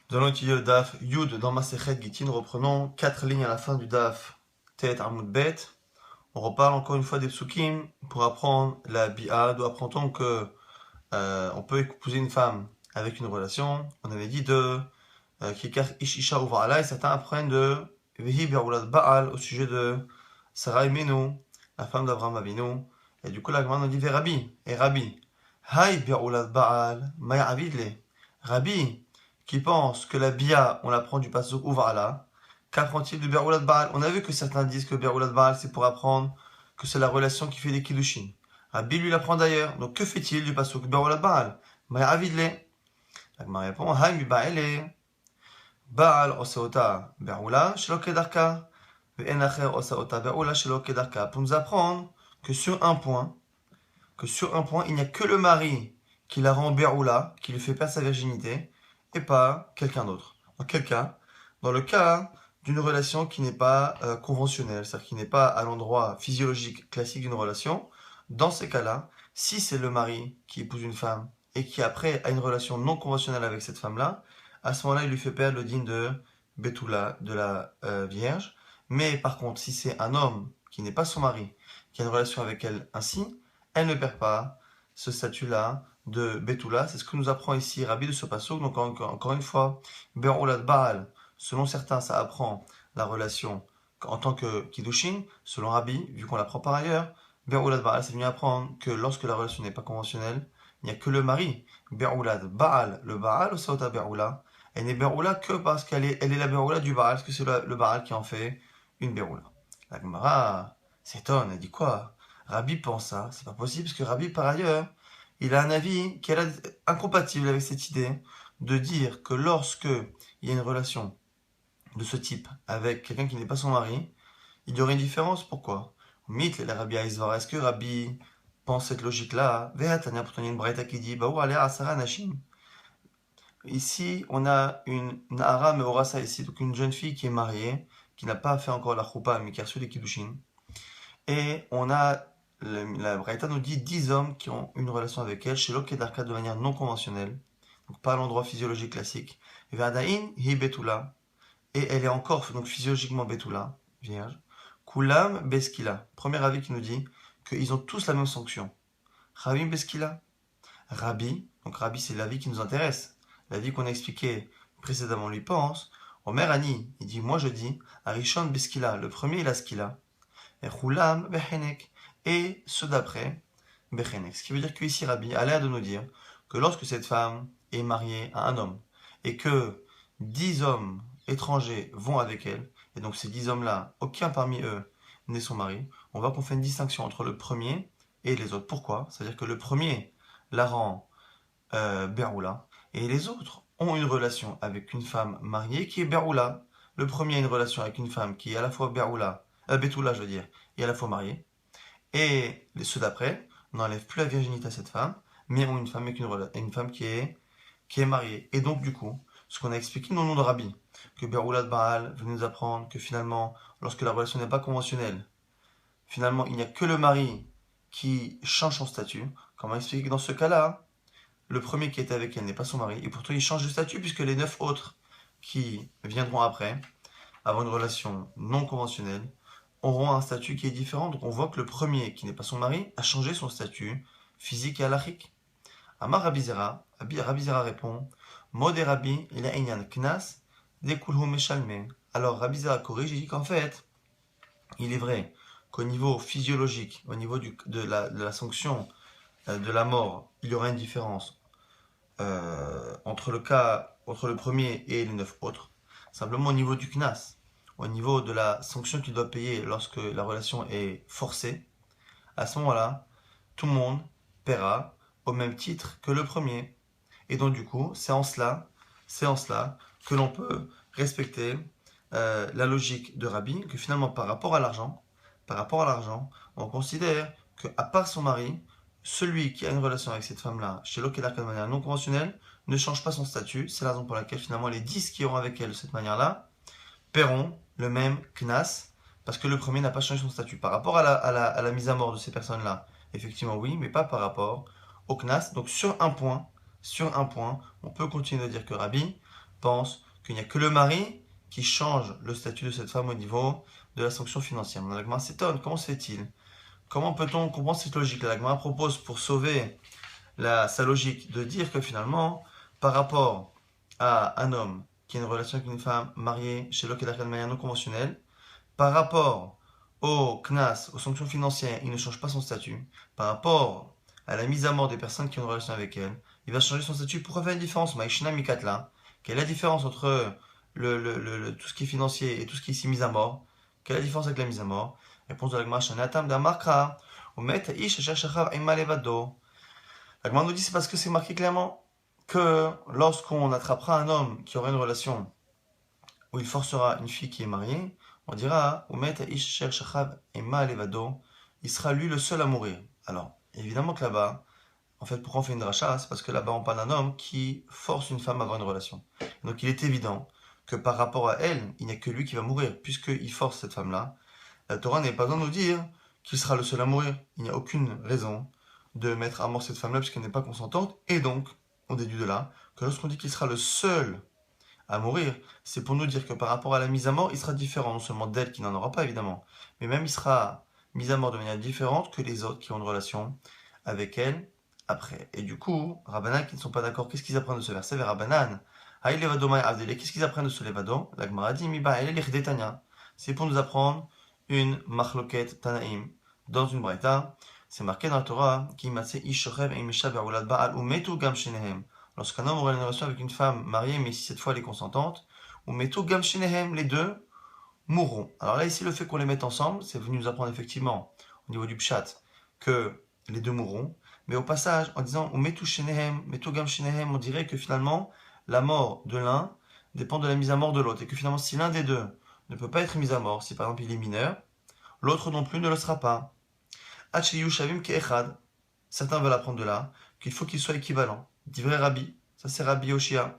Nous allons étudier le DAF Yud dans Masechet Gittin. Reprenons 4 lignes à la fin du DAF Tet Amud Bet. On reparle encore une fois des psukim pour apprendre la bi'a. D'où apprend-on que on peut épouser une femme avec une relation. On avait dit de Kikar Ish Isha Uvala, et certains apprennent de Vehi Be'ulat Baal au sujet de Sarah Imenu, la femme d'Abraham Avinu. Et du coup la Gemara nous dit Rabbi, et Rabbi, Hay Be'ulat Baal, Maya Avidle. Rabbi, qui pense que la bia, on l'apprend du pasuk Uvala, qu'apprend-il de Be'ulat Baal? On a vu que certains disent que Be'ulat Baal c'est pour apprendre que c'est la relation qui fait des kiddushin. Rabbi lui l'apprend d'ailleurs. Donc que fait-il du pasuk Be'ulat Baal? Maya Avidle. La Gemara répond Hay Mi Ba'ele. Baal עושה אותה בעולה שלא כדרכה, ואין אחר עושה אותה בעולה שלא כדרכה. Pour nous apprendre que sur un point, il n'y a que le mari qui la rend Béoula, qui lui fait perdre sa virginité, et pas quelqu'un d'autre. Dans quel cas? Dans le cas d'une relation qui n'est pas conventionnelle, c'est-à-dire qui n'est pas à l'endroit physiologique classique d'une relation. Dans ces cas-là, si c'est le mari qui épouse une femme et qui après a une relation non conventionnelle avec cette femme-là, à ce moment-là, il lui fait perdre le digne de Betula, de la Vierge. Mais par contre, si c'est un homme qui n'est pas son mari, qui a une relation avec elle ainsi, elle ne perd pas ce statut-là de Betula. C'est ce que nous apprend ici Rabbi de ce passouk. Donc encore une fois, Be'ulat Baal, selon certains, ça apprend la relation en tant que Kiddushin. Selon Rabbi, vu qu'on l'apprend par ailleurs, Be'ulat Baal, c'est venu apprendre que lorsque la relation n'est pas conventionnelle, il n'y a que le mari. Be'ulat Baal, le Baal ou Saota Be'ula, elle n'est Be'ula que parce qu'elle est la Be'ula du Baal, parce que c'est le Baal qui en fait une Be'ula. La Gemara s'étonne, elle dit quoi? Rabbi pense ça, c'est pas possible, parce que Rabbi par ailleurs, il a un avis qui est incompatible avec cette idée de dire que lorsque il y a une relation de ce type avec quelqu'un qui n'est pas son mari, il y aurait une différence. Pourquoi? Mythe, la Rabbi Aizvara, est-ce que Rabbi pense cette logique-là? Ve'atania, pourtant il y a une braïta qui dit, bah ou aller à Sarah Nashim. Ici, on a une Nahara Meorasa ici, donc une jeune fille qui est mariée, qui n'a pas fait encore la choupa, mais qui a reçu les kiddushin. Et on a, la Braïta nous dit 10 hommes qui ont une relation avec elle, chez l'Okedarka de manière non conventionnelle, donc pas à l'endroit physiologique classique. Verdaïn hi betula, et elle est encore donc physiologiquement betula, vierge. Kulam beskila, premier avis qui nous dit qu'ils ont tous la même sanction. Rabbi beskila, Rabbi, donc Rabbi c'est l'avis qui nous intéresse. L'avis qu'on a expliqué précédemment lui pense. Omer Ani, il dit, moi je dis, Arishon Beskila, le premier il a Skila, et Chulam Bechenek, et ceux d'après, Bechenek. Ce qui veut dire qu'ici Rabbi a l'air de nous dire que lorsque cette femme est mariée à un homme, et que 10 hommes étrangers vont avec elle, et donc ces 10 hommes-là, aucun parmi eux n'est son mari, on voit qu'on fait une distinction entre le premier et les autres. Pourquoi? C'est-à-dire que le premier la rend Beroula, et les autres ont une relation avec une femme mariée qui est Beroula. Le premier a une relation avec une femme qui est à la fois Beroula, Betula je veux dire, et à la fois mariée. Et ceux d'après n'enlèvent plus la virginité à cette femme, mais ont une femme avec une femme qui est mariée. Et donc du coup, ce qu'on a expliqué dans le nom de Rabbi, que Beroula de Baal veut nous apprendre que finalement, lorsque la relation n'est pas conventionnelle, finalement il n'y a que le mari qui change son statut. Comme on a expliqué que dans ce cas-là, le premier qui était avec elle n'est pas son mari, et pourtant il change de statut puisque les 9 autres qui viendront après, avoir une relation non conventionnelle, auront un statut qui est différent. Donc on voit que le premier qui n'est pas son mari a changé son statut physique et halachique. Amar Rabizera, Rabizera répond, Mod et Rabbi, il a inyan knas, dekulhu meshalme. Alors Rabizera corrige, il dit qu'en fait, il est vrai qu'au niveau physiologique, au niveau de la sanction de la mort, il y aura une différence entre le premier et les 9 autres. Simplement au niveau du knas, au niveau de la sanction qu'il doit payer lorsque la relation est forcée, à ce moment-là, tout le monde paiera au même titre que le premier. Et donc du coup, c'est en cela que l'on peut respecter la logique de Rabbi, que finalement par rapport à l'argent, on considère qu'à part son mari, celui qui a une relation avec cette femme-là, chez l'Okedarka de manière non conventionnelle, ne change pas son statut. C'est la raison pour laquelle finalement les 10 qui iront avec elle de cette manière-là paieront le même knas, parce que le premier n'a pas changé son statut. Par rapport à la mise à mort de ces personnes-là, effectivement oui, mais pas par rapport au knas. Donc sur un point, on peut continuer de dire que Rabbi pense qu'il n'y a que le mari qui change le statut de cette femme au niveau de la sanction financière. La Gemara s'étonne, comment se fait-il? Comment peut-on comprendre cette logique? La Gemara propose, pour sauver sa logique, de dire que finalement, par rapport à un homme qui a une relation avec une femme mariée chez l'autre de manière non conventionnelle, par rapport au CNAS, aux sanctions financières, il ne change pas son statut. Par rapport à la mise à mort des personnes qui ont une relation avec elle, il va changer son statut. Pourquoi faire une différence? Maïshna Mikatla. Quelle est la différence entre tout ce qui est financier et tout ce qui est ici mise à mort? Quelle est la différence avec la mise à mort? Réponse de la Gemara Shanatam d'Amarkra. Omet Ish Shachachav Aima Levado. La Gemara nous dit c'est parce que c'est marqué clairement que lorsqu'on attrapera un homme qui aura une relation où il forcera une fille qui est mariée, on dira il sera lui le seul à mourir. Alors, évidemment que là-bas, en fait, pourquoi on fait une dracha? C'est parce que là-bas, on parle d'un homme qui force une femme à avoir une relation. Donc, il est évident que par rapport à elle, il n'y a que lui qui va mourir, puisqu'il force cette femme-là. La Torah n'est pas besoin de nous dire qu'il sera le seul à mourir. Il n'y a aucune raison de mettre à mort cette femme-là, puisqu'elle n'est pas consentante. Et donc, on déduit de là que lorsqu'on dit qu'il sera le seul à mourir, c'est pour nous dire que par rapport à la mise à mort, il sera différent, non seulement d'elle qui n'en aura pas évidemment, mais même il sera mis à mort de manière différente que les autres qui ont une relation avec elle après. Et du coup, Rabbanan qui ne sont pas d'accord, qu'est-ce qu'ils apprennent de ce verset? Vers Rabbanan, qu'est-ce qu'ils apprennent de ce levado? La Gemara dit, c'est pour nous apprendre une machloket tanaim dans une braïta. C'est marqué dans la Torah, qui lorsqu'un homme aura une relation avec une femme mariée, mais si cette fois elle est consentante, ou metu gam shenehem, les deux mourront. Alors là, ici, le fait qu'on les mette ensemble, c'est venu nous apprendre effectivement, au niveau du pshat, que les deux mourront. Mais au passage, en disant ou metu shenehem, metu gam shenehem, on dirait que finalement, la mort de l'un dépend de la mise à mort de l'autre. Et que finalement, si l'un des deux ne peut pas être mis à mort, si par exemple il est mineur, l'autre non plus ne le sera pas. Hachiyu shavim ke'echad. Certains veulent apprendre de là qu'il faut qu'ils soient équivalents. Divrei Rabbi, ça c'est Rabbi Yoshia.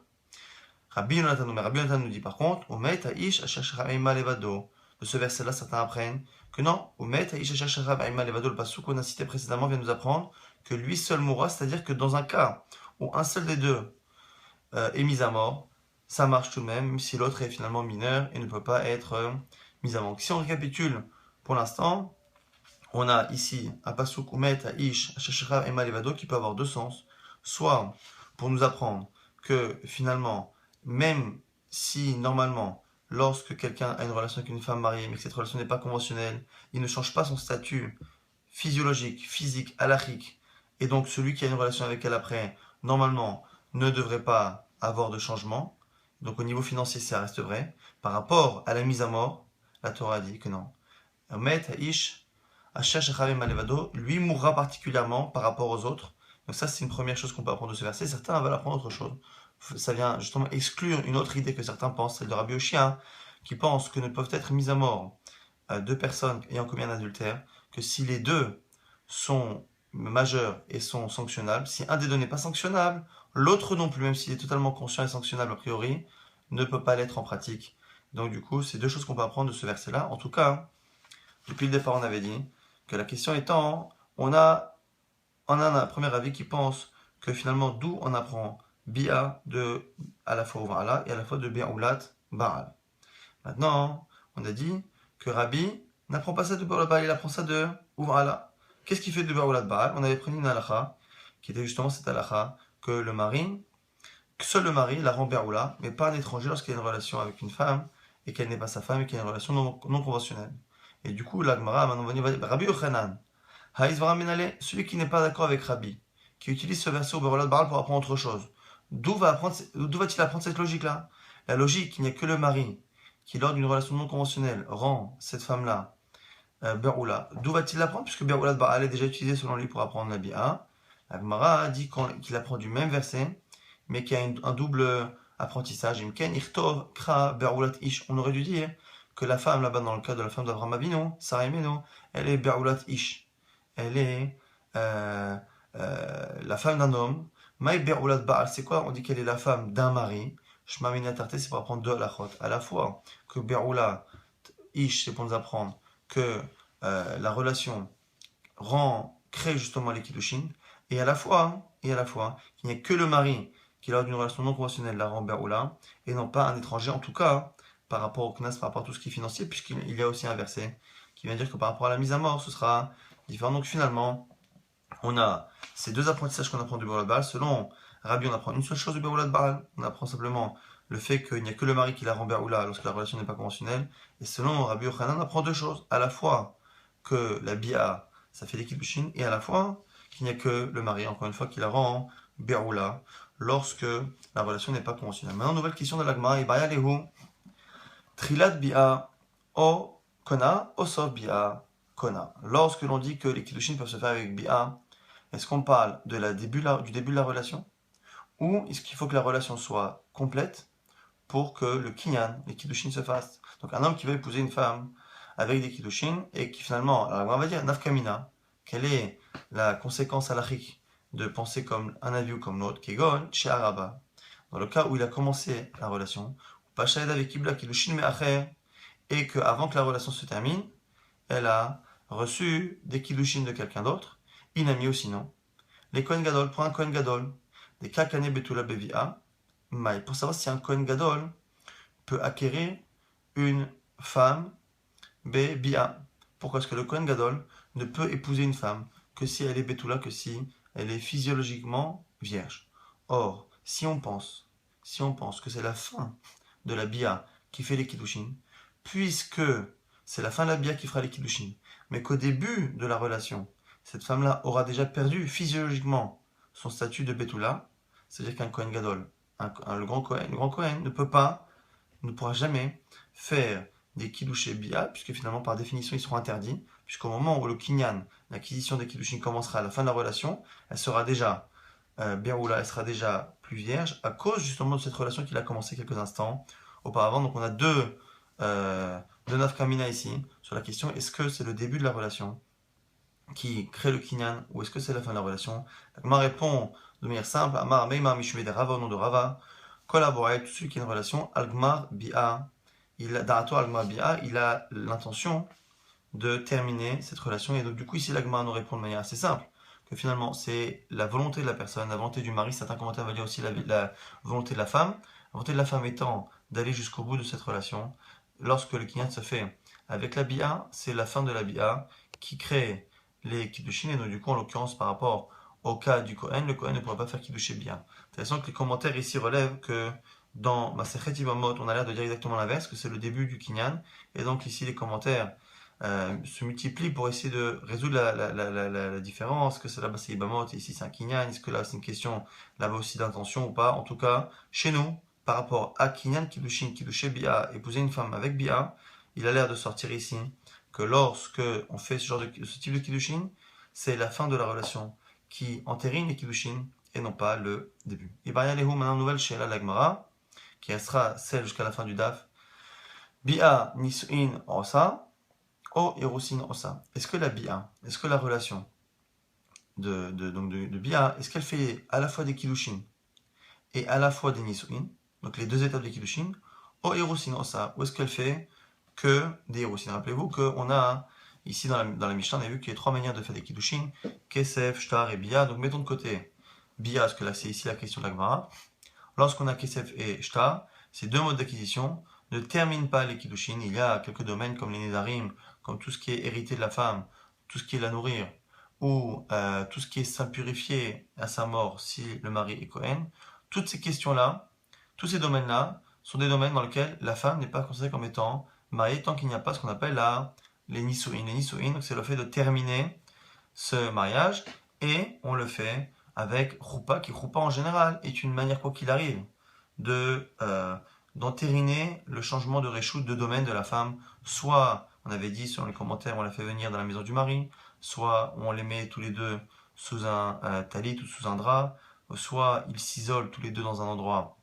Rabbi Yonatan nous dit par contre, Omet Aish Ashashara Aima Levado. De ce verset-là, certains apprennent que non, Omet Aish Ashashara Aima Levado, le passage qu'on a cité précédemment vient nous apprendre que lui seul mourra, c'est-à-dire que dans un cas où un seul des deux est mis à mort, ça marche tout de même si l'autre est finalement mineur et ne peut pas être mis à mort. Donc, si on récapitule pour l'instant, on a ici un pasuk Umet Aish Ashashara Aima Levado qui peut avoir deux sens. Soit pour nous apprendre que finalement, même si normalement, lorsque quelqu'un a une relation avec une femme mariée, mais que cette relation n'est pas conventionnelle, il ne change pas son statut physiologique, physique, halachique, et donc celui qui a une relation avec elle après, normalement, ne devrait pas avoir de changement. Donc au niveau financier, ça reste vrai. Par rapport à la mise à mort, la Torah dit que non. Lui mourra particulièrement par rapport aux autres. Donc ça, c'est une première chose qu'on peut apprendre de ce verset. Certains veulent apprendre autre chose. Ça vient justement exclure une autre idée que certains pensent, celle de Rabbi Yoshia, qui pense que ne peuvent être mises à mort deux personnes ayant commis un adultère, que si les deux sont majeurs et sont sanctionnables, si un des deux n'est pas sanctionnable, l'autre non plus, même s'il est totalement conscient et sanctionnable a priori, ne peut pas l'être en pratique. Donc du coup, c'est deux choses qu'on peut apprendre de ce verset-là. En tout cas, depuis le départ, on avait dit que la question étant, on a un premier avis qui pense que finalement, d'où on apprend Bia de à la fois Uvala et à la fois de Bi'ulat Baal. Maintenant, on a dit que Rabbi n'apprend pas ça de Bi'ulat Baal, il apprend ça de Uvala. Qu'est-ce qu'il fait de Bi'ulat Baal? On avait pris une halakha, qui était justement cette halakha, que seul le mari la rend Bi'ula, mais pas un étranger lorsqu'il a une relation avec une femme, et qu'elle n'est pas sa femme, et qu'il y a une relation non conventionnelle. Et du coup, la Gemara maintenant va dire Rabbi Yochanan, celui qui n'est pas d'accord avec Rabbi, qui utilise ce verset au Bi'ulat Baal pour apprendre autre chose. D'où va-t-il apprendre cette logique-là? La logique, il n'y a que le mari qui, lors d'une relation non conventionnelle, rend cette femme-là Beroula. D'où va-t-il l'apprendre? Puisque Beroula de Baal est déjà utilisé selon lui pour apprendre la Bia. La Gemara dit qu'il apprend du même verset, mais qu'il y a un double apprentissage. Imken, Irtov, Kra, Beroulat Ish. On aurait dû dire que la femme, là-bas, dans le cas de la femme d'Abraham Avinu, Sarah Imenu, elle est Beroulat Ish. Elle est la femme d'un homme. Maï Beroulat Baal, c'est quoi? On dit qu'elle est la femme d'un mari. Shma Minatarté, c'est pour apprendre deux halachot. À la fois que Beroulat Ish, c'est pour nous apprendre que la relation crée justement les kiddushin, et à la fois, qu'il n'y a que le mari qui lors d'une relation non conventionnelle la rend Be'oula, et non pas un étranger, en tout cas, par rapport au Knas, par rapport à tout ce qui est financier, puisqu'il y a aussi un verset qui vient dire que par rapport à la mise à mort, ce sera différent. Donc finalement, on a ces deux apprentissages qu'on apprend du Be'oula de Baal. Selon Rabbi, on apprend une seule chose du Be'oula de Baal, on apprend simplement le fait qu'il n'y a que le mari qui la rend Be'oula lorsque la relation n'est pas conventionnelle. Et selon Rabbi Yochanan, on apprend deux choses, à la fois que la Bia, ça fait des kiddushin, et à la fois qu'il n'y a que le mari, encore une fois, qui la rend Be'oula lorsque la relation n'est pas conventionnelle. Maintenant, nouvelle question de l'Agma, Ibaya Lehu, Trilat Bia, O Kona, O Sof Bia, Kona. Lorsque l'on dit que les kiddushin peuvent se faire avec Bia, est-ce qu'on parle du début de la relation, ou est-ce qu'il faut que la relation soit complète pour que le kinyan, les kiddushin se fassent? Donc un homme qui veut épouser une femme avec des kiddushin et qui finalement, alors on va dire nafkamina, quelle est la conséquence halachique de penser comme un avis ou comme l'autre, kegon chez Araba, dans le cas où il a commencé la relation, Pachaïd avec Kibla kiddushin me'acher, et qu'avant que la relation se termine, elle a reçu des kiddushin de quelqu'un d'autre, inami ou sinon, les Kohen Gadol, pour un Kohen Gadol, des Kakane Betula Bevia, Maï, pour savoir si un Kohen Gadol peut acquérir une femme Bebia. Pourquoi est-ce que le Kohen Gadol ne peut épouser une femme que si elle est Betula, que si elle est physiologiquement vierge? Or, si on pense que c'est la fin de la Bia qui fait les Kiddushin, puisque c'est la fin de la Bia qui fera les Kiddushin, mais qu'au début de la relation, cette femme-là aura déjà perdu physiologiquement son statut de Betula, c'est-à-dire qu'un Kohen Gadol, le grand Kohen ne pourra jamais faire des Kiddushé Bia, puisque finalement par définition ils seront interdits, puisqu'au moment où le Kinyan, l'acquisition des Kiddushin commencera à la fin de la relation, elle sera déjà Be'oula, elle sera déjà plus vierge, à cause justement de cette relation qu'il a commencé quelques instants auparavant. Donc on a deux nafkamina ici, sur la question, est-ce que c'est le début de la relation qui crée le kinyan, ou est-ce que c'est la fin de la relation? L'Agma répond de manière simple, Amar Meimar Mishumé de Rava, au nom de Rava, collaborer, tout celui qui a une relation, Algmar Bia, Darato Algmar Bia, il a l'intention de terminer cette relation, et donc du coup ici l'Agma nous répond de manière assez simple, que finalement c'est la volonté de la personne, la volonté du mari, certains commentaires veulent dire aussi la volonté de la femme, la volonté de la femme étant d'aller jusqu'au bout de cette relation. Lorsque le kinyan se fait avec la Bia, c'est la fin de la Bia qui crée les kiddushin, et donc du coup en l'occurrence par rapport au cas du Kohen, le Kohen ne pourrait pas faire kiddushin bien. Intéressant que les commentaires ici relèvent que dans Masechet Yevamot, on a l'air de dire exactement l'inverse, que c'est le début du kinyan, et donc ici les commentaires se multiplient pour essayer de résoudre la différence, que c'est là-bas c'est Yevamot et ici c'est un kinyan, est-ce que là c'est une question là-bas aussi d'intention ou pas? En tout cas, chez nous, par rapport à kinyan kiddushin, kiddushin bia, épouser une femme avec bia, il a l'air de sortir ici que lorsque on fait ce type de kiddushin, c'est la fin de la relation qui entérine les kiddushin et non pas le début. Et bien, il y a maintenant nouvelle chez la Lagmara, qui restera celle jusqu'à la fin du DAF. Bia nisuin osa, o erusin osa. Est-ce que la bia, est-ce que la relation de bia, est-ce qu'elle fait à la fois des kiddushin et à la fois des nisuin, donc les deux étapes des kiddushin, o erusin osa, ou est-ce qu'elle fait que des Héroussines? Rappelez-vous qu'on a, ici dans la Mishnah, on a vu qu'il y a trois manières de faire des Kiddushin, Kesef, Shtar et Bia. Donc mettons de côté Bia, parce que là c'est ici la question de la Gemara. Lorsqu'on a Kesef et Shtar, ces deux modes d'acquisition ne terminent pas les Kiddushin. Il y a quelques domaines comme les Nedarim, comme tout ce qui est hérité de la femme, tout ce qui est la nourrir, ou tout ce qui est s'impurifier à sa mort si le mari est Kohen. Toutes ces questions-là, tous ces domaines-là, sont des domaines dans lesquels la femme n'est pas considérée comme étant marié tant qu'il n'y a pas ce qu'on appelle les nisuin. Les nisuin, donc c'est le fait de terminer ce mariage, et on le fait avec roupa, qui roupa en général est une manière, quoi qu'il arrive, d'entériner le changement de réchoute de domaine de la femme. Soit, on avait dit selon les commentaires, on la fait venir dans la maison du mari, soit on les met tous les deux sous un talit ou sous un drap, soit ils s'isolent tous les deux dans un endroit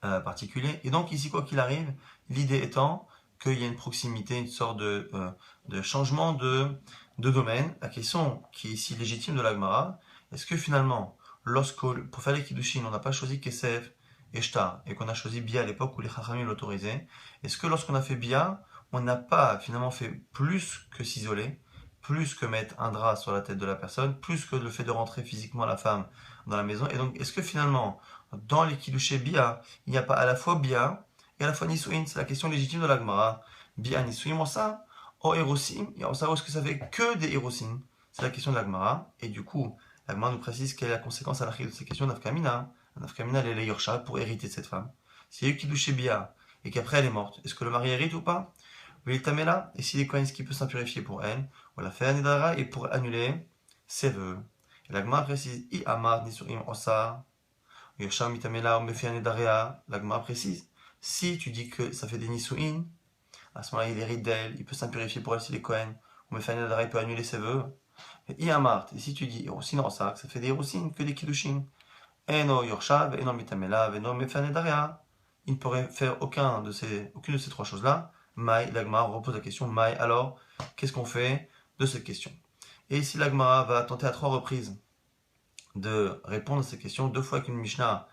particulier. Et donc ici, quoi qu'il arrive, l'idée étant qu'il y a une proximité, une sorte de changement de domaine. La question qui est ici légitime de l'Agmara, est-ce que finalement, pour faire les Kiddushin, on n'a pas choisi Kesef et Shtar, et qu'on a choisi Bia à l'époque où les Chachamim l'autorisaient, est-ce que lorsqu'on a fait Bia, on n'a pas finalement fait plus que s'isoler, plus que mettre un drap sur la tête de la personne, plus que le fait de rentrer physiquement la femme dans la maison? Et donc, est-ce que finalement, Dans les Kiddushé Bia, il n'y a pas à la fois Bia et à la fois Nisuin. C'est la question légitime de la Gemara. Bia Nisuim en ça, o Erosim, et on savoir est-ce que ça fait que des Erosim. C'est la question de la Gemara. Et du coup, la Gemara nous précise quelle est la conséquence à l'arrêt de ces questions d'Afkamina. Nafkamina, elle est la Yorsha pour hériter de cette femme. Si il y a eu Kiddushé Bia et qu'après elle est morte, est-ce que le mari hérite ou pas? Oui, Tamela, et s'il est Kohen, ce qui peut s'en purifier pour elle, ou la fait Anedara et pour annuler ses vœux. Et la Gemara précise, I Amar Nisuim Osa. Yersham Mitamela Omefi Anedarea. La Gemara précise, si tu dis que ça fait des Nisuin, à ce moment-là il hérite d'elle, il peut s'en purifier pour elle s'il est Kohen, Omefi Anedara, il peut annuler ses vœux. Et I Amar, et si tu dis Erosin Osa, que ça fait des Erosin, que des Kiddushin, Eno Yorshav, Eno Mitamela, Eno Omefi Anedarea. Il ne pourrait faire aucune de ces trois choses-là. Maï, l'Agmara repose la question, Maï, alors, qu'est-ce qu'on fait de cette question? Et ici, l'Agmara va tenter à 3 reprises de répondre à ces questions, 2 fois avec une Mishnah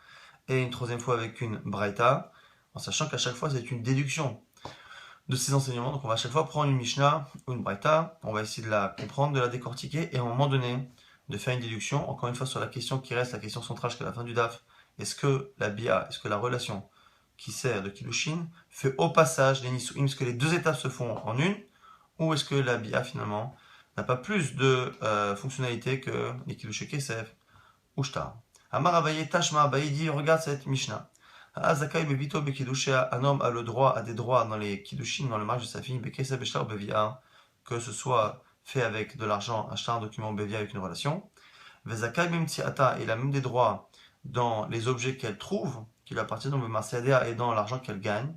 et une troisième fois avec une Braïta, en sachant qu'à chaque fois, c'est une déduction de ces enseignements. Donc, on va à chaque fois prendre une Mishnah ou une Braïta, on va essayer de la comprendre, de la décortiquer, et à un moment donné, de faire une déduction, encore une fois, sur la question qui reste, la question centrale jusqu'à la fin du DAF. Est-ce que la Bia, est-ce que la relation qui sert de Kiddushin fait au passage les Nisuim, est-ce que les 2 étapes se font en une, ou est-ce que la Bia finalement n'a pas plus de fonctionnalité que les Kiddushin Kesef ou Shtar. Amar Abaye Tashma Abaye dit, regarde cette Mishnah. Azakai Bebito Bekidusha, un homme a le droit, a des droits dans les Kiddushin, dans le mariage de sa fille, Bekesef Beshtar Bevia, que ce soit fait avec de l'argent, acheter un document Bevia avec une relation. Vezakai Memtiata, il a même des droits dans les objets qu'elle trouve, qui lui appartiennent, donc Marcéadéa et dans l'argent qu'elle gagne.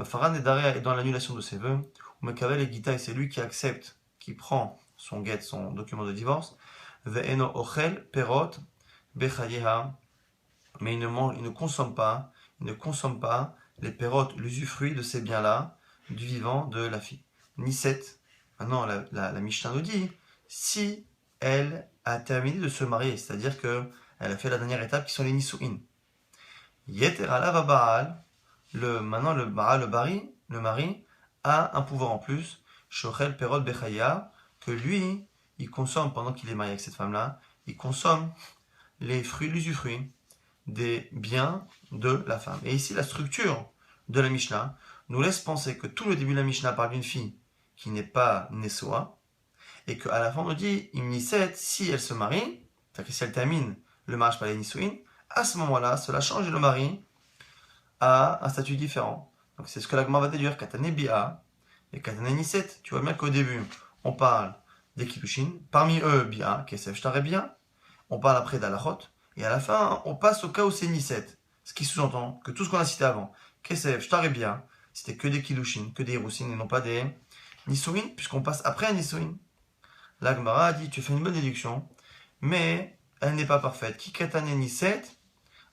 Faran et Daria est dans l'annulation de ses vœux. Mekavel et Gita, et c'est lui qui accepte, qui prend son get, son document de divorce. Ve'eno ochel perot bechayeha, mais il ne consomme pas, les perot, l'usufruit de ces biens-là, du vivant de la fille. Niset, maintenant la Mishnah nous dit, si elle a terminé de se marier, c'est-à-dire que elle a fait la dernière étape qui sont les Nisuin. Yeterala va Baal, maintenant le mari, a un pouvoir en plus, Shochel Perot Bechaya, que lui, il consomme, pendant qu'il est marié avec cette femme-là, il consomme les fruits, l'usufruit des biens de la femme. Et ici, la structure de la Mishnah nous laisse penser que tout le début de la Mishnah parle d'une fille qui n'est pas Nesoa, et qu'à la fin on nous dit, Imniset, si elle se marie, c'est-à-dire que si elle termine le mariage par les Nisuin, à ce moment-là, cela change le mari à un statut différent. Donc c'est ce que l'Agma va déduire, Katane Bia et Katane Niset. Tu vois bien qu'au début, on parle des Kiddushin, parmi eux Bia, Kesef Shtar et Bia, on parle après d'Alachot, et à la fin, on passe au cas où c'est Niset. Ce qui sous-entend que tout ce qu'on a cité avant, Kesef Shtar et Bia, c'était que des Kiddushin, que des Hirusin, et non pas des Nisuin, puisqu'on passe après un Nisuin. L'Agmara a dit, tu fais une bonne déduction, mais elle n'est pas parfaite. Ki Katane Niset,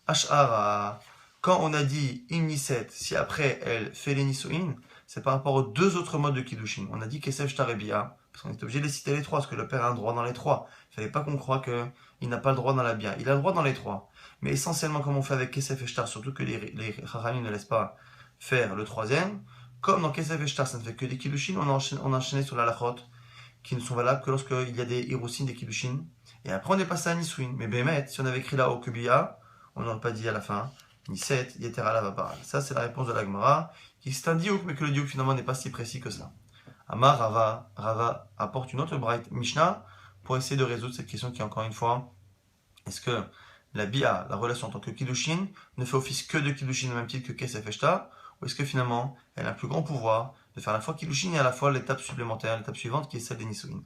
Ash'ara. Quand on a dit Imniset, si après elle fait les Nisuin, c'est par rapport aux 2 autres modes de Kiddushin. On a dit Kesef Shtar et Bia, parce qu'on est obligé de les citer les 3, parce que le père a un droit dans les 3. Il ne fallait pas qu'on croie qu'il n'a pas le droit dans la Bia. Il a le droit dans les 3. Mais essentiellement, comme on fait avec Kesef et Shtar, surtout que les Chachamim ne laissent pas faire le 3e, comme dans Kesef et Shtar, ça ne fait que des Kiddushin, on a enchaîné sur la Lachot, qui ne sont valables que lorsqu'il y a des Hirusin, des Kiddushin. Et après, on est passé à Nisuin. Mais Bémet, si on avait écrit là-haut que Bia, on n'aurait pas dit à la fin Niset, Yeterala Vaparal. Ça, c'est la réponse de l'Agmara, qui c'est un diouk, mais que le diouk finalement n'est pas si précis que ça. Amar Rava apporte une autre bright Mishnah pour essayer de résoudre cette question qui est encore une fois, est-ce que la Bia, la relation en tant que Kiddushin, ne fait office que de Kiddushin au même titre que Kesef et Shtar, ou est-ce que finalement, elle a un plus grand pouvoir de faire à la fois Kiddushin et à la fois l'étape supplémentaire, l'étape suivante qui est celle des Nisuin.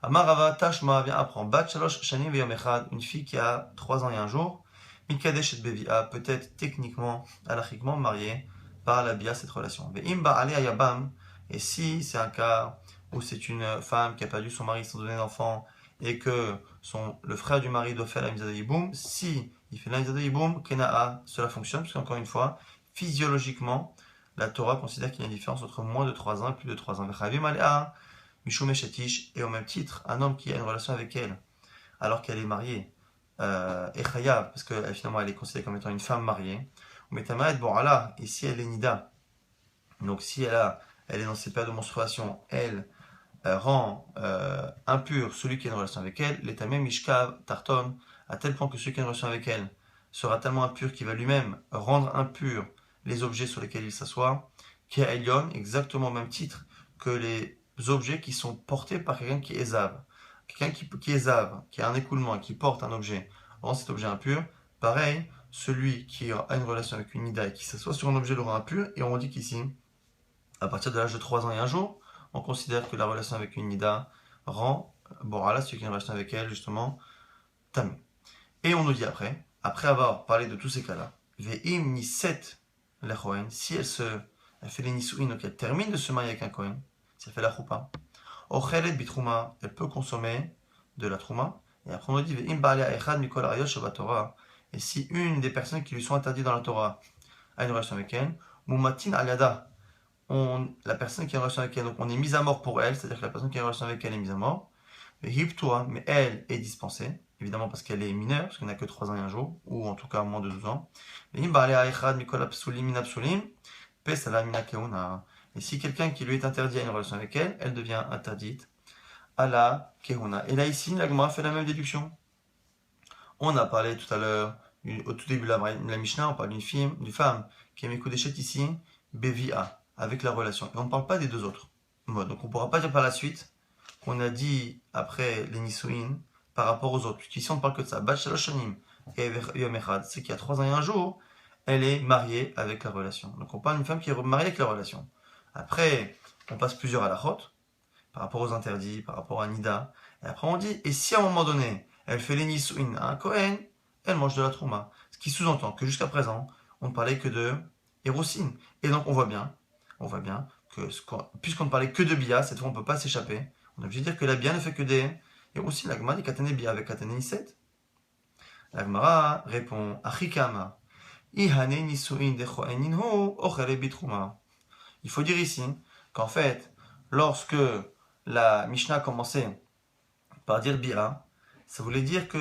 Amar Rava Tashma vient apprendre Bat Shalosh Shanim Veyom Echad, une fille qui a 3 ans et un jour, Mikadesh et Bevia, peut-être techniquement, halachiquement mariée par la Bia, cette relation. Ve'imba ale ayabam, et si c'est un cas où c'est une femme qui a perdu son mari sans donner d'enfant et que le frère du mari doit faire la mitzvah de Yiboum, si il fait la mitzvah de Yiboum, Kena'a, cela fonctionne, parce qu'encore une fois, physiologiquement, la Torah considère qu'il y a une différence entre moins de 3 ans et plus de 3 ans. Vechavim alea, Mishum Eshetish, et au même titre, un homme qui a une relation avec elle, alors qu'elle est mariée, et chayav, parce que finalement elle est considérée comme étant une femme mariée, mais Tamaed Borala, et si elle est Nida, donc si elle est dans ses périodes de menstruation, elle rend impur celui qui a une relation avec elle, l'étamé Mishkav Tarton, à tel point que celui qui a une relation avec elle sera tellement impur qu'il va lui-même rendre impur les objets sur lesquels il s'assoit, qui est Elion, exactement au même titre que les objets qui sont portés par quelqu'un qui est Ezav. Quelqu'un qui est Ezav, qui a un écoulement, qui porte un objet, rend cet objet impur. Pareil, celui qui a une relation avec une Nida et qui s'assoit sur un objet le rend impur, et on dit qu'ici, à partir de l'âge de 3 ans et un jour, on considère que la relation avec une Nida rend Borala, celui qui a une relation avec elle, justement, Tamé. Et on nous dit après avoir parlé de tous ces cas-là, Ve'im niset lechoen, si elle fait les nisuin, donc elle termine de se marier avec un Kohen, si elle fait la choupa, ochelet bitrouma, elle peut consommer de la trouma, et après on nous dit Ve'im ba'alea echad mikol arayot shabatorah, et si une des personnes qui lui sont interdites dans la Torah a une relation avec elle, mumatin aliada, la personne qui a une relation avec elle, donc on est mise à mort pour elle, c'est-à-dire que la personne qui a une relation avec elle est mise à mort, mais elle est dispensée, évidemment parce qu'elle est mineure, parce qu'elle n'a que 3 ans et un jour, ou en tout cas moins de 12 ans. Et si quelqu'un qui lui est interdit a une relation avec elle, elle devient interdite à la kehuna. Et là ici, la Gemara fait la même déduction. On a parlé tout à l'heure, au tout début de la Mishnah, on parle d'une femme qui est Mekodeshet ici, Bevia, avec la relation. Et on ne parle pas des deux autres modes. Donc on ne pourra pas dire par la suite qu'on a dit après les Nisuin par rapport aux autres. Puisqu'ici on ne parle que de ça. Bat Shaloshanim et Yom Echad, c'est qu'il y a 3 ans et un jour, elle est mariée avec la relation. Donc on parle d'une femme qui est mariée avec la relation. Après, on passe plusieurs halachot par rapport aux interdits, par rapport à Nida. Et après on dit, et si à un moment donné, elle fait les Nisuin à un Kohen, elle mange de la Trouma. Ce qui sous-entend que jusqu'à présent, on ne parlait que de Hérousin. Et donc on voit bien que puisqu'on ne parlait que de Bia, cette fois on ne peut pas s'échapper. On est obligé de dire que la Bia ne fait que des Hérousin. La Gemara dit Katane Bia avec Katane Niset. La Gemara répond Achikama. Ihane Nisuin de Choeninhu Ochele Bitrouma. Il faut dire ici qu'en fait, lorsque la Mishnah commençait par dire Bia, ça voulait dire que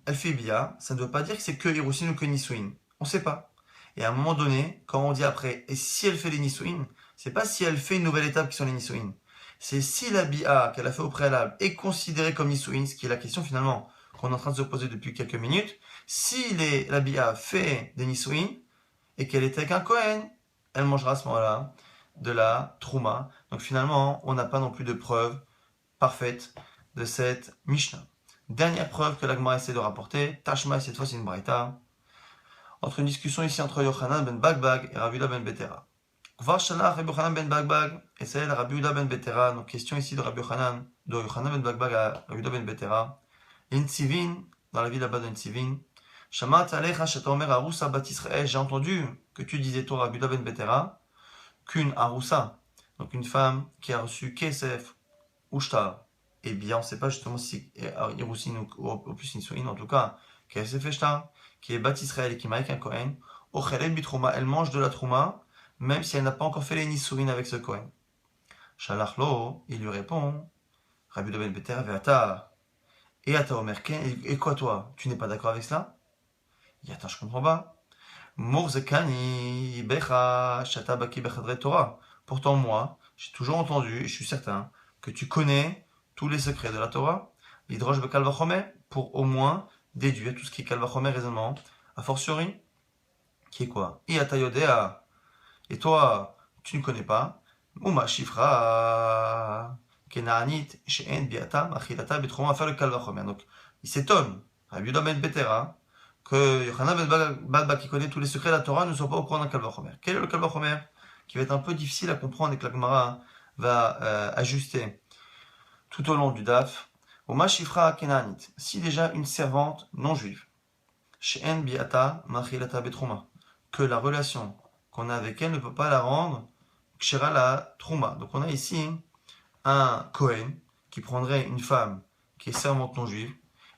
elle fait Bia, ça ne veut pas dire que c'est que Hérousin ou que Nisuin. On ne sait pas. Et à un moment donné, quand on dit après, et si elle fait les Nisuin, c'est pas si elle fait une nouvelle étape qui sont les Nisuin. C'est si la Bia qu'elle a fait au préalable est considérée comme Nisuin, ce qui est la question finalement qu'on est en train de se poser depuis quelques minutes. Si la Bia fait des Nisuin et qu'elle est avec un Kohen, elle mangera à ce moment-là de la Trouma. Donc finalement, on n'a pas non plus de preuve parfaite de cette Mishnah. Dernière preuve que l'Agma essaie de rapporter, Tashma, cette fois c'est une braïta, entre une discussion ici entre Yochanan ben Bagbag et Rabbi Yehuda ben Betera. Kvar Shalach Rabbi Yochanan ben Bagbag, et c'est Rabbi Yehuda ben Betera, donc question ici de Yochanan ben Bagbag à Rabbi Yehuda ben Betera. Intzivin, dans la ville là-bas d'Intzivin, Shamat Alecha Shata Omer Arusa Bat Israël, j'ai entendu que tu disais toi Rabbi Yehuda ben Betera, qu'une Arusa, donc une femme qui a reçu Kesef ou Shtar, et bien on ne sait pas justement si Irousin ou au plus Nisuin, en tout cas, Kesef et Shtar, qui est Bat Israël et qui est avec un Kohen, Ochelel Bitrouma, elle mange de la Trouma, même si elle n'a pas encore fait les Nisuin avec ce Kohen. Shalach lo, il lui répond, Rabbi Yehuda ben Betera, Ve'ata, et Ata Omer Ken, et quoi toi, tu n'es pas d'accord avec cela? Il dit, attends, je comprends pas. Murzekani, Becha, Shata Baki Bechadre Torah. Pourtant, moi, j'ai toujours entendu, et je suis certain, que tu connais tous les secrets de la Torah, l'Hidrosh Bekal Vachomer, pour au moins déduire tout ce qui est Kal Vachomer raisonnement, a fortiori, qui est quoi? Iata Yodea, et toi, tu ne connais pas, Uma Shifra, Kenaanit, She'en Biata, Machilata, Betroma, faire le Kal Vachomer. Donc, il s'étonne, Rabbi Yehuda ben Betera, que Yochanan ben Bagbag, qui connaît tous les secrets de la Torah, ne soit pas au courant d'un Kal Vachomer. Quel est le Kal Vachomer? Qui va être un peu difficile à comprendre et que la Gemara va ajuster tout au long du Daf. Oma Shifra Kenaanit, si déjà une servante non juive, She'en Biata, Machilata, Betroma, que la relation qu'on a avec elle ne peut pas la rendre Kshera la Trouma. Donc on a ici un Kohen qui prendrait une femme qui est servante non juive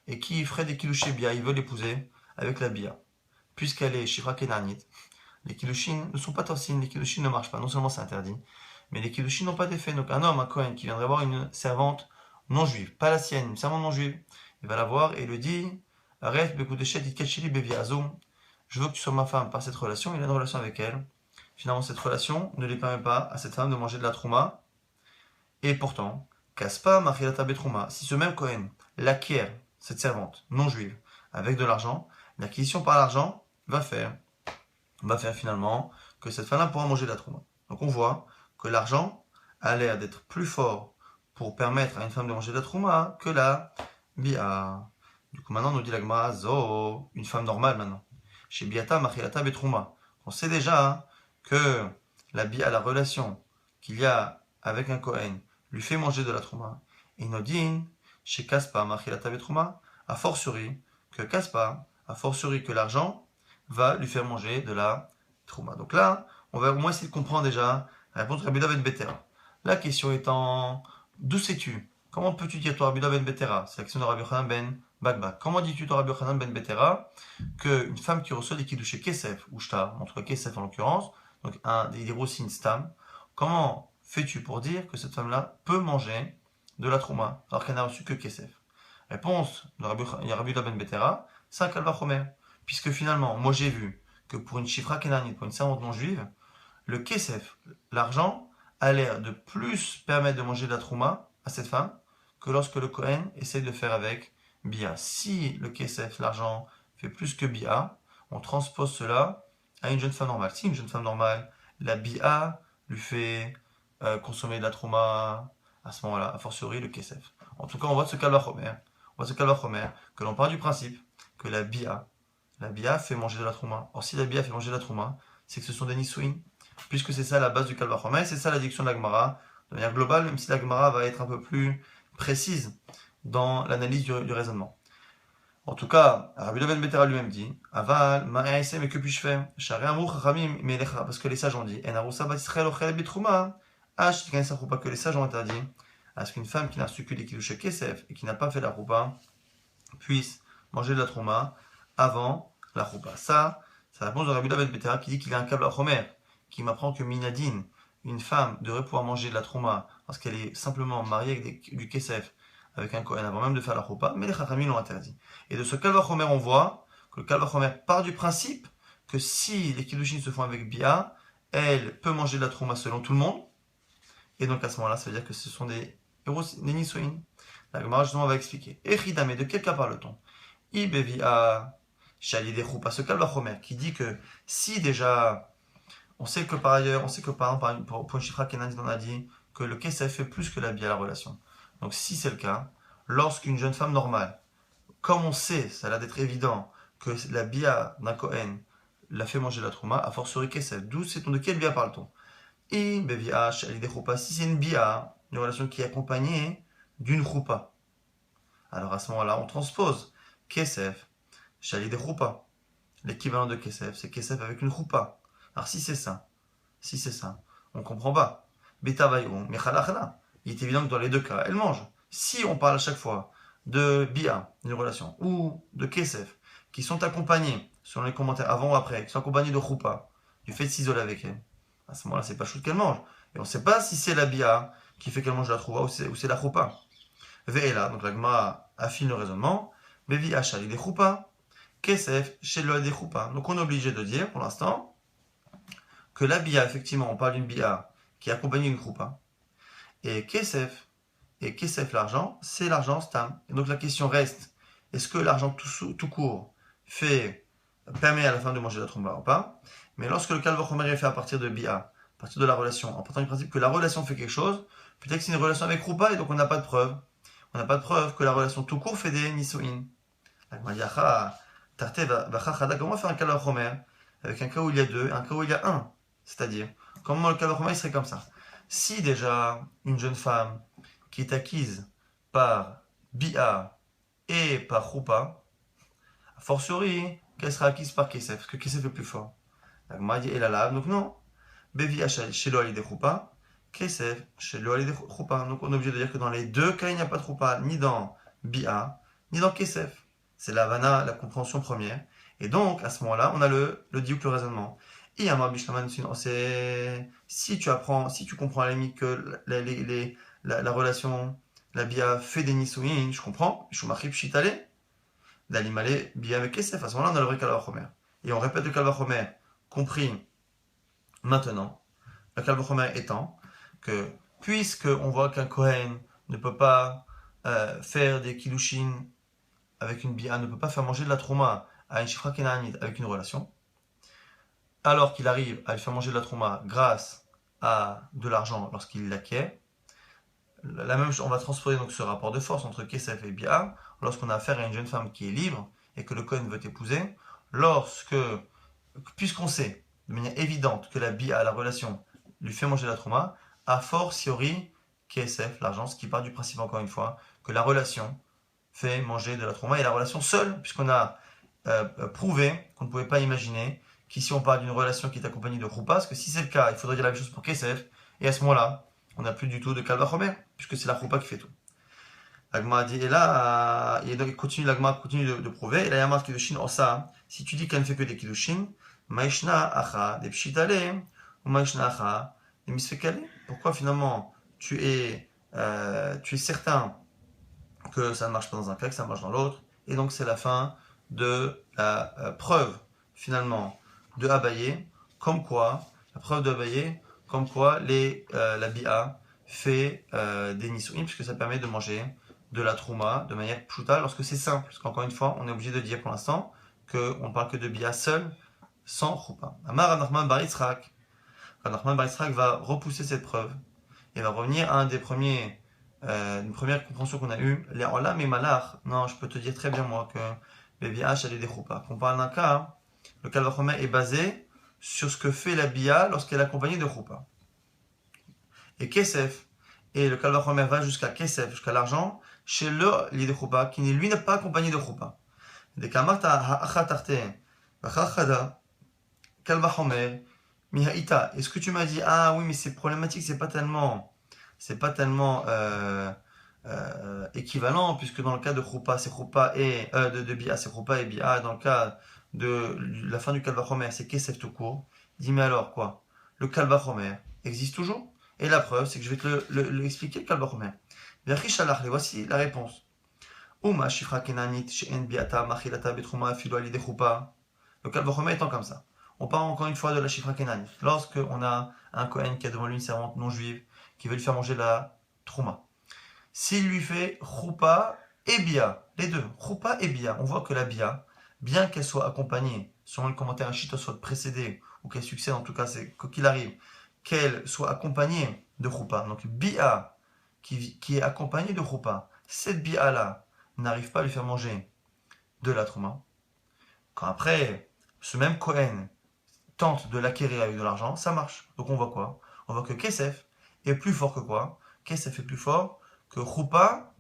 et qui ferait des kilouché bia, il veut l'épouser avec la bia. Puisqu'elle est Shifra Kenanit, les kilouchines ne sont pas torsines, les kilouchines ne marchent pas. Non seulement c'est interdit, mais les kilouchines n'ont pas d'effet. Donc un homme, un Kohen, qui viendrait voir une servante non juive, pas la sienne, une servante non juive, il va la voir et lui dit Arrête, Bekudeshet, Itkachili, Beviazum, je veux que tu sois ma femme par cette relation, il a une relation avec elle. Finalement, cette relation ne lui permet pas à cette femme de manger de la trouma. Et pourtant, Kaspa, Machilata Betrouma, si ce même Kohen l'acquiert, cette servante non juive, avec de l'argent, L'acquisition par l'argent va faire finalement que cette femme-là pourra manger de la trouma. Donc on voit que l'argent a l'air d'être plus fort pour permettre à une femme de manger de la trouma que la bia. Du coup maintenant on nous dit la Gemara, zo, une femme normale maintenant. Chez biata, machilata, betrouma. On sait déjà que la bia, la relation qu'il y a avec un Kohen, lui fait manger de la trouma. Et Nodin, chez Kaspa, machilata, betrouma, a fortiori que Kaspa, a fortiori que l'argent va lui faire manger de la trouma. Donc là, on va au moins essayer de comprendre déjà la réponse de Rabbi Ben Betera. La question étant, d'où sais-tu? Comment peux-tu dire toi Rabbi Ben Betera? C'est la question de Rabbi Yochanan Ben Bakbak. Comment dis-tu toi Rabbi Yochanan Ben Betera qu'une femme qui reçoit des kiddushé kesef, ou shtar, en tout cas kesef en l'occurrence, donc des roussines stam, comment fais-tu pour dire que cette femme-là peut manger de la trouma alors qu'elle n'a reçu que kesef? Réponse de Rabbi Ben Betera, c'est un kalvachomer. Puisque finalement, moi j'ai vu que pour une chifra kenanite, pour une servante non juive, le kesef, l'argent, a l'air de plus permettre de manger de la trouma à cette femme que lorsque le Kohen essaie de le faire avec bia. Si le kesef, l'argent, fait plus que bia, on transpose cela à une jeune femme normale. Si une jeune femme normale, la bia lui fait consommer de la trouma, à ce moment-là, a fortiori le kesef. En tout cas, on voit ce kalvachomer, que l'on part du principe que la bia fait manger de la trouma. Or, si la bia fait manger de la trouma, c'est que ce sont des nisouin, puisque c'est ça la base du kalvachomer, c'est ça la diction de la Gemara, de manière globale, même si la Gemara va être un peu plus précise dans l'analyse du raisonnement. En tout cas, Rabbi Ben Betera lui-même dit, Aval, ma'aïsem, mais que puis-je faire? Charé amour, chachamim, melecha, parce que les sages ont dit, en aroussa bat Israël ochel bitrouma, je ne sais pas que les sages ont interdit à ce qu'une femme qui n'a reçu que des kiddushé kesef et qui n'a pas fait la roupa puisse manger de la trouma avant la roupa. Ça, c'est la réponse de Rabbi Ben Betera qui dit qu'il y a un câble à Homer, qui m'apprend que Minadine, une femme, devrait pouvoir manger de la trouma parce qu'elle est simplement mariée avec du kesef, avec un Kohen avant même de faire la roupa, mais les Chachamim l'ont interdit. Et de ce câble à Homer, on voit que le câble à Homer part du principe que si les kiddushin se font avec bia, elle peut manger de la trouma selon tout le monde, et donc à ce moment-là, ça veut dire que ce sont des nisoïn. La Gemara justement va expliquer. Echida, mais de quel cas parle-t-on? Ibevia Shali des Choupa, ce Kalvachomer, qui dit que si déjà, on sait que par exemple, pour une chifra Kenan, on a dit que le Kesef fait plus que la bia la relation. Donc si c'est le cas, lorsqu'une jeune femme normale, comme on sait, ça a l'air d'être évident, que la bia d'un Kohen la fait manger la trouma, a fortiori Kesef. D'où sait-on de quelle bia parle-t-on? Ibevia Shali des Choupa, si c'est une bia, une relation qui est accompagnée d'une choupa. Alors à ce moment-là, on transpose Kesef, Shali de choupa. L'équivalent de Kesef, c'est Kesef avec une choupa. Alors si c'est ça, on comprend pas. Betavayon, Mechalachna. Il est évident que dans les deux cas, elle mange. Si on parle à chaque fois de Bia, une relation, ou de Kesef, qui sont accompagnés, selon les commentaires avant ou après, qui sont accompagnés de choupa, du fait de s'isoler avec elle, à ce moment-là, c'est pas chouette qu'elle mange. Et on ne sait pas si c'est la Bia qui fait qu'elle mange la trouva ou c'est la choupa. Ve'ela, donc la Gemara affine le raisonnement. Bevi achali des choupa, kesef chez le des choupa. Donc on est obligé de dire pour l'instant que la bia, effectivement, on parle d'une bia qui est accompagnée d'une choupa. Et kesef l'argent, c'est l'argent stam. Et donc la question reste, est-ce que l'argent tout court permet à la femme de manger la tromba ou pas? Mais lorsque le kalvachomer est fait à partir de bia, à partir de la relation, en partant du principe que la relation fait quelque chose, peut-être que c'est une relation avec choupa et donc on n'a pas de preuve. On n'a pas de preuve que la relation tout court fait des nisoïn. Comment faire un kalvachomer avec un cas où il y a deux et un cas où il y a un? C'est-à-dire, comment le kalvachomer serait comme ça? Si déjà une jeune femme qui est acquise par bia et par choupa, a fortiori qu'elle sera acquise par kesef, parce que kesef est plus fort. La Gemara dit elalav, donc non. Bevi chez l'oali des choupa, kesef chez l'oali des choupa. Donc on est obligé de dire que dans les deux cas il n'y a pas de choupa, ni dans bia, ni dans kesef. C'est la havana, la compréhension première. Et donc à ce moment-là, on a le diouk, le raisonnement. Et Amar Bishlaman, c'est si tu comprends à la limite que la relation, la bia fait des nisouin, je comprends, je suis marqué pshitale, d'alimale bia avec kesef. À ce moment-là, on a le vrai kalvachomer. Et on répète le kalvachomer, compris maintenant. Le kalvachomer étant que, puisque on voit qu'un Kohen ne peut pas faire des kiddushin avec une bia, ne peut pas faire manger de la trouma à une shifra kenanite avec une relation, alors qu'il arrive à lui faire manger de la trouma grâce à de l'argent lorsqu'il l'acquiert, la même chose, on va transposer donc ce rapport de force entre Kesef et Bia lorsqu'on a affaire à une jeune femme qui est libre et que le Kohen veut épouser, puisqu'on sait de manière évidente que la Bia, la relation, lui fait manger la trouma, a fortiori Kesef, l'argent, ce qui part du principe encore une fois que la relation fait manger de la trouma et la relation seule, puisqu'on a prouvé qu'on ne pouvait pas imaginer qu'ici on parle d'une relation qui est accompagnée de Choupa, parce que si c'est le cas, il faudrait dire la même chose pour Kesef, et à ce moment-là, on n'a plus du tout de Kal Vachomer, puisque c'est la Choupa qui fait tout. L'Agma dit, et là, et donc l'Agma continue de prouver, et là, Yamar Kiddushin Osa, si tu dis qu'elle ne fait que des Kiddushin, Maishna Acha, des Pshitale, ou Maishna Acha, des Misfekale. Pourquoi finalement tu es certain que ça ne marche pas dans un cas, que ça marche dans l'autre, et donc c'est la fin de la preuve, finalement, de Abaye, comme quoi, la preuve de Abaye, comme quoi la Bia fait des Nisuim, puisque ça permet de manger de la Trouma de manière pshuta lorsque c'est simple. Parce qu'encore une fois, on est obligé de dire pour l'instant qu'on ne parle que de Bia seul, sans Choupa. Amar Anachman Bar Yitzhak. Anachman Bar Yitzhak va repousser cette preuve et va revenir à une première compréhension qu'on a eue. Les Olam et Malach, non, je peux te dire très bien moi que les Bia a des Choupa. Qu'on parle d'un cas, le Kal Vachomer est basé sur ce que fait la Bia lorsqu'elle est accompagnée de Choupa. Et Kesef, et le Kal Vachomer va jusqu'à Kesef, jusqu'à l'argent, chez l'idée Choupa, qui lui n'est pas accompagné de Choupa. Dès qu'Amarta ha'achatarte, v'chachada, Kal Vachomer, mihaïta. Est-ce que tu m'as dit, ah oui, mais c'est problématique, c'est pas tellement équivalent, puisque dans le cas de Choupa, c'est Choupa et de Bia, c'est Choupa et Bia. Dans le cas de la fin du Kal Vachomer, c'est Kesef tout court. Dis, mais alors quoi? Le Kal Vachomer existe toujours? Et la preuve, c'est que je vais te l'expliquer, le Kal Vachomer. Voici la réponse. Uma shifra kenanit she'en biata machilata betruma filo ali de Choupa. Le Kal Vachomer étant comme ça. On parle encore une fois de la shifra kenanit. Lorsqu'on a un Kohen qui a devant lui une servante non juive qui veut lui faire manger la trouma. S'il lui fait Choupa et Bia, les deux, Choupa et Bia, on voit que la Bia, bien qu'elle soit accompagnée, selon le commentaire Hachito soit précédée, ou qu'elle succède, en tout cas, c'est quoi qu'il arrive, qu'elle soit accompagnée de Choupa. Donc Bia, qui est accompagnée de Choupa, cette Bia-là n'arrive pas à lui faire manger de la trouma. Quand après, ce même Kohen tente de l'acquérir avec de l'argent, ça marche. Donc on voit quoi? On voit que Kesef est plus fort que quoi? Kesef est plus fort que Choupa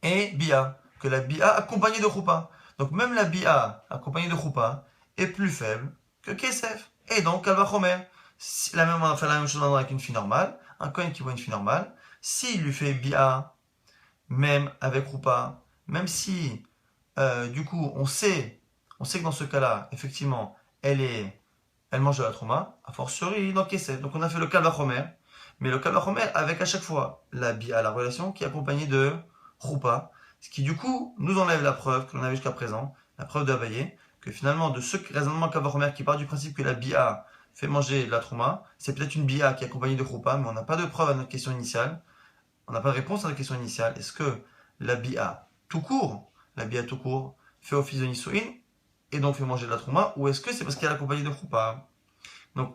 et Bia, que la Bia accompagnée de Choupa. Donc même la Bia accompagnée de Choupa est plus faible que Kesef. Et donc Kal Vachomer. On va faire la même chose avec une fille normale. Un Kohen qui voit une fille normale, s'il lui fait Bia, même avec Choupa, même si du coup on sait que dans ce cas-là, effectivement, elle mange de la trouma, a fortiori dans Kesef. Donc on a fait le Kal Vachomer, mais le Kal Vachomer avec à chaque fois la Bia, la relation qui est accompagnée de Choupa, ce qui du coup nous enlève la preuve que l'on avait jusqu'à présent, la preuve d'Abaye, que finalement de ce raisonnement Kal Vachomer qui part du principe que la Bia fait manger la trouma, c'est peut-être une Bia qui est accompagnée de Choupa, mais on n'a pas de preuve à notre question initiale, on n'a pas de réponse à notre question initiale. Est-ce que la Bia tout court fait office de Nisuin et donc fait manger de la trouma, ou est-ce que c'est parce qu'elle est accompagnée de Choupa? Donc,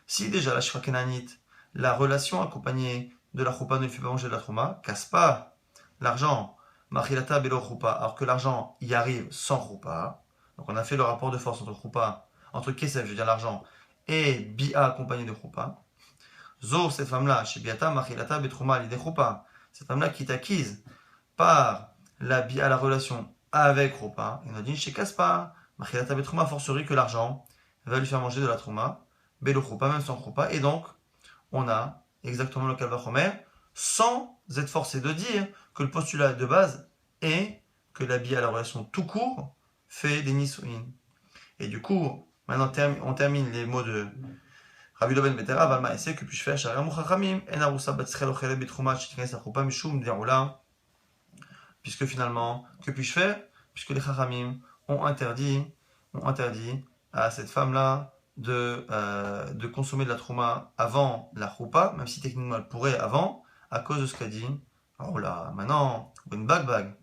si déjà la Shifra Kenanit, la relation accompagnée de la Choupa ne lui fait pas manger de la trouma, casse pas l'argent, Machilata Belo Choupa, alors que l'argent y arrive sans Choupa. Donc, on a fait le rapport de force entre Kesef, je veux dire l'argent, et Bia accompagné de Choupa. Zo, cette femme-là, chez Biata, Machilata Betrouma, l'idée Choupa, cette femme-là qui est acquise par la Bia, la relation avec Choupa, et on a dit chez Kaspa, Machilata Betrouma, forcerie que l'argent va lui faire manger de la trouma, Belo Choupa, même sans Choupa, et donc on a exactement le Kal Vachomer, sans être forcé de dire que le postulat de base est que la Bia, la relation tout court, fait des Nisuin. Et du coup, maintenant on termine les mots de Rabbi Ben Betera, Valma essaie que puis-je faire Sharamu Chachamim, Enarusa Batschel Ochele Betrouma, Chitines Achoupa, Mishum, Deroula. Puisque finalement, que puis-je faire? Puisque les Chachamim ont interdit à cette femme-là de consommer de la trouma avant la choupa, même si techniquement elle pourrait avant, à cause de ce qu'a dit. Oh là, maintenant, une bague.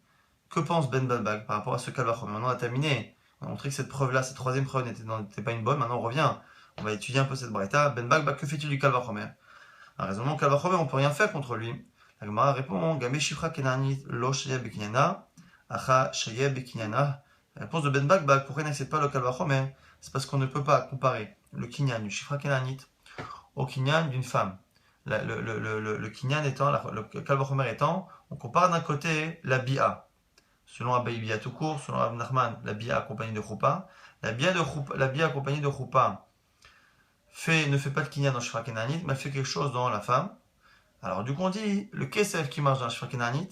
Que pense Ben Balbag par rapport à ce Kalvachomer? Maintenant, on a terminé. On a montré que cette preuve-là, cette troisième preuve n'était pas une bonne. Maintenant, on revient. On va étudier un peu cette braïta. Ben Balbag, que fait-il du Kalvachomer? Un raisonnement Kalvachomer, on ne peut rien faire contre lui. La Gemara répond Game Shifra Kenanit Lo Shaya Bekinyana, Acha Shaya Bekinyana. La réponse de Ben Balbag, pourquoi il n'accepte pas le Kalvachomer? C'est parce qu'on ne peut pas comparer le Kinyan du Shifra Kenanit au Kinyan d'une femme. Le Kinyan étant, le Kalvachomer étant, on compare d'un côté la Bia. Selon Abaye Bia tout court, selon Rav Nachman, la Bia accompagnée de Choupa. La Bia accompagnée de Choupa ne fait pas le Kinyan dans le Shifra Kenanit, mais elle fait quelque chose dans la femme. Alors du coup on dit, le Kesef qui marche dans le Shifra Kenanit,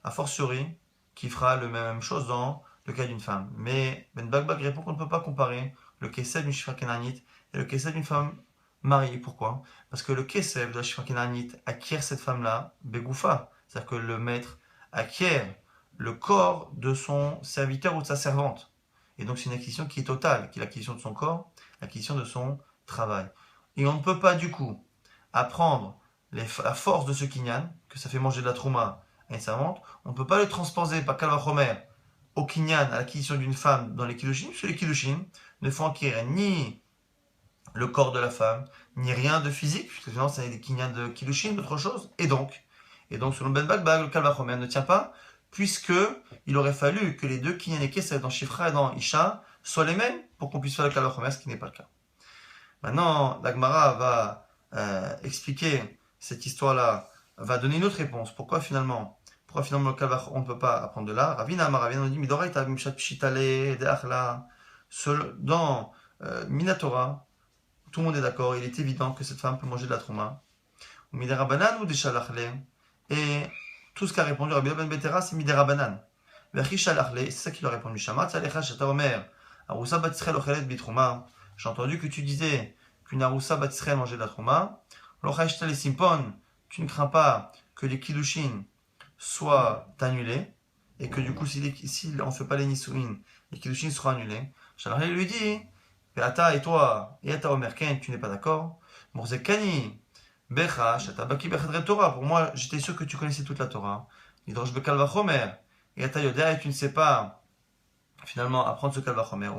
a fortiori, qui fera la même chose dans le cas d'une femme. Mais Ben Balbag répond qu'on ne peut pas comparer le Kesef du Shifra Kenanit et le Kesef d'une femme mariée. Pourquoi? Parce que le Kesef de la Shifra Kenanit acquiert cette femme-là, Begoufa. C'est-à-dire que le maître acquiert le corps de son serviteur ou de sa servante. Et donc c'est une acquisition qui est totale, qui est l'acquisition de son corps, l'acquisition de son travail. Et on ne peut pas du coup apprendre la force de ce kinyan, que ça fait manger de la trouma à une servante, on ne peut pas le transposer par Kalvachomer au kinyan, à l'acquisition d'une femme dans les kiddushin, parce que les kiddushin ne font acquérir ni le corps de la femme, ni rien de physique, puisque finalement c'est des kinyan de kiddushin, d'autre chose, et donc selon Ben Balbag, le Kalvachomer ne tient pas, puisque il aurait fallu que les deux kinyan et kesef dans Shifra et dans Isha soient les mêmes pour qu'on puisse faire le Kalvachomer, ce qui n'est pas le cas. Maintenant, la Gemara va expliquer cette histoire-là, va donner une autre réponse. Pourquoi finalement le Kalvach, on ne peut pas apprendre de là? Ravina Amaravina nous dit Midoraita Mimshat Pshitale de Achla. Dans Minatora, tout le monde est d'accord, il est évident que cette femme peut manger de la trouma. Miderabanan ou des Shalachle. Et tout ce qu'a répondu Rabbi Ben Betera, c'est Miderabanan. Vechi Shalachle, c'est ça qu'il a répondu. Shamat Salecha Shata Omer. Arousa Batisrel Ochelet Bitrouma. J'ai entendu que tu disais qu'une Arousa Batisrel mangeait de la trouma. Lochaishta les Simpon. Tu ne crains pas que les Kiddushin soient annulés et que du coup, s'il on ne fait pas les Nisuin, les Kiddushin seront annulés. Shalachle lui dit Beata et toi, et Ata Omer Ken, tu n'es pas d'accord? Morzekani. Becha, Shatabaki Bechadre Torah. Pour moi, j'étais sûr que tu connaissais toute la Torah. Nidrosh Bekalvachomer. Et Ata Yoda, et tu ne sais pas finalement apprendre ce Kalvachomer.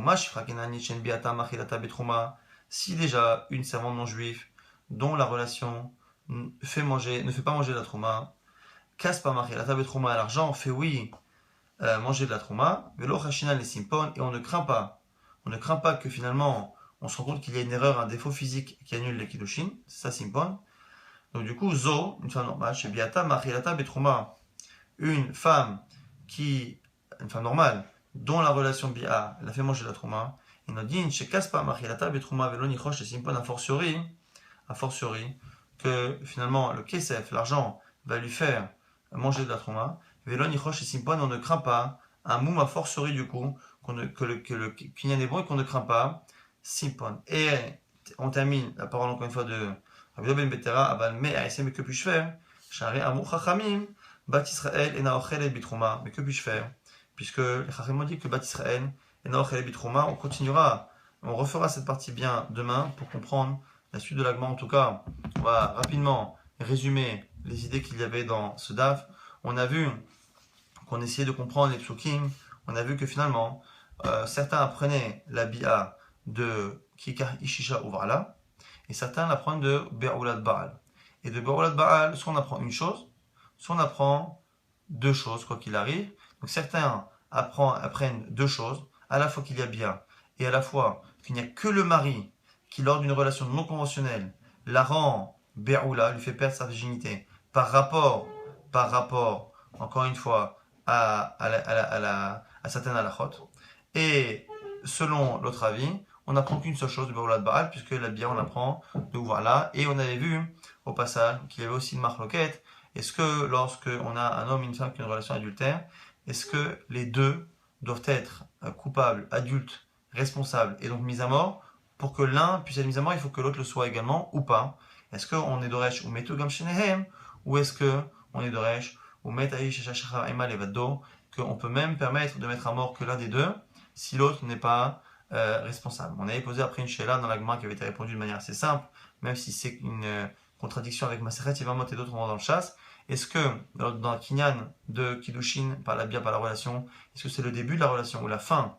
Si déjà une servante non juive dont la relation ne fait pas manger de la trouma, casse pas Machilata Betrouma à l'argent, fait oui manger de la trouma, Velo Chachina les Simpon, et on ne craint pas que finalement on se rend compte qu'il y a une erreur, un défaut physique qui annule les Kiddushin, c'est ça Simpon. Donc du coup, Zo, une femme normale, chez Biata Machilata Betrouma, une femme normale, dont la relation Bia l'a fait manger la trouma, il nous dit chez Kaspa Machilata Betrouma Velo Nichosh et Simpon, a fortiori, que finalement le Kesef, l'argent, va lui faire manger de la trouma, Velo Nichosh et Simpon, on ne craint pas, un moum a fortiori du coup, que le Kinyan est bon et qu'on ne craint pas, Simpon. Et on termine la parole encore une fois de Rabbi Ben Betera, Aval Me Aïsem, mais que puis-je faire? Shari Amou Chachamim, Bat Israël et Naochel et Bitrouma, mais que puis-je faire? Puisque les Chachamim ont dit que Bat Israël et Naochel et Bitrouma, on refera cette partie bien demain pour comprendre la suite de l'agma. En tout cas, on va rapidement résumer les idées qu'il y avait dans ce daf. On a vu qu'on essayait de comprendre les psukim. On a vu que finalement, certains apprenaient la bia de Kikar Ishisha Uvrala, et certains l'apprennent de Be'oulad Baal. Et de Be'oulad Baal, soit on apprend une chose, soit on apprend deux choses, quoi qu'il arrive. Donc certains apprennent deux choses, à la fois qu'il y a bia, et à la fois qu'il n'y a que le mari qui, lors d'une relation non conventionnelle, la rend Be'oula, lui fait perdre sa virginité, par rapport, encore une fois, à certaines halachot. Et selon l'autre avis, on n'apprend qu'une seule chose de Be'oulad Baal, puisque la bia on apprend de voilà. Et on avait vu au passage qu'il y avait aussi une marloquette. Est-ce que lorsque on a un homme et une femme qui ont une relation adultère, est-ce que les deux doivent être coupables, adultes, responsables et donc mis à mort? Pour que l'un puisse être mis à mort, il faut que l'autre le soit également ou pas. Est-ce qu'on est doresh ou metu gam shenehem, ou est-ce qu'on est doresh ou metaï sheshachachar ema levado, qu'on peut même permettre de mettre à mort que l'un des deux si l'autre n'est pas responsable. On avait posé après une sheila dans la Gemara qui avait été répondue de manière assez simple, même si c'est une contradiction avec Masechet Yevamot et d'autres dans le chasse. Est-ce que dans un kinyan de Kiddushin, par la bia, par la relation, est-ce que c'est le début de la relation ou la fin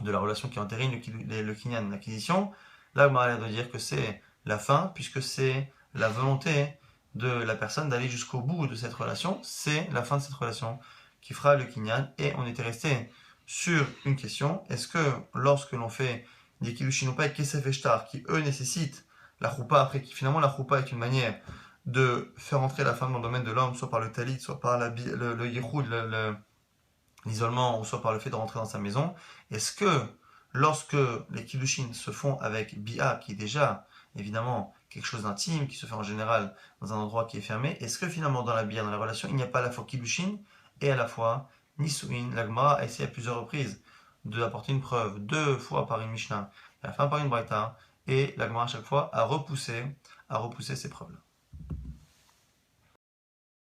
de la relation qui entérine le kinyan, l'acquisition? Là, Gemara doit dire que c'est la fin, puisque c'est la volonté de la personne d'aller jusqu'au bout de cette relation, c'est la fin de cette relation qui fera le kinyan. Et on était resté sur une question, est-ce que lorsque l'on fait des kiddushin ou pas avec kesef et shtar, qui eux nécessitent la choupa, après qui finalement la choupa est une manière de faire entrer la femme dans le domaine de l'homme, soit par le talit, soit par le yichud, l'isolement, ou soit par le fait de rentrer dans sa maison, est-ce que lorsque les kiddushin se font avec bia, qui est déjà évidemment quelque chose d'intime, qui se fait en général dans un endroit qui est fermé, est-ce que finalement dans la bia, dans la relation, il n'y a pas à la fois kiddushin et à la fois nisuin? La Gemara a essayé à plusieurs reprises d'apporter une preuve, 2 fois par une Mishnah, et à la fin par une Braïta, et la Gemara à chaque fois a repoussé ces preuves-là.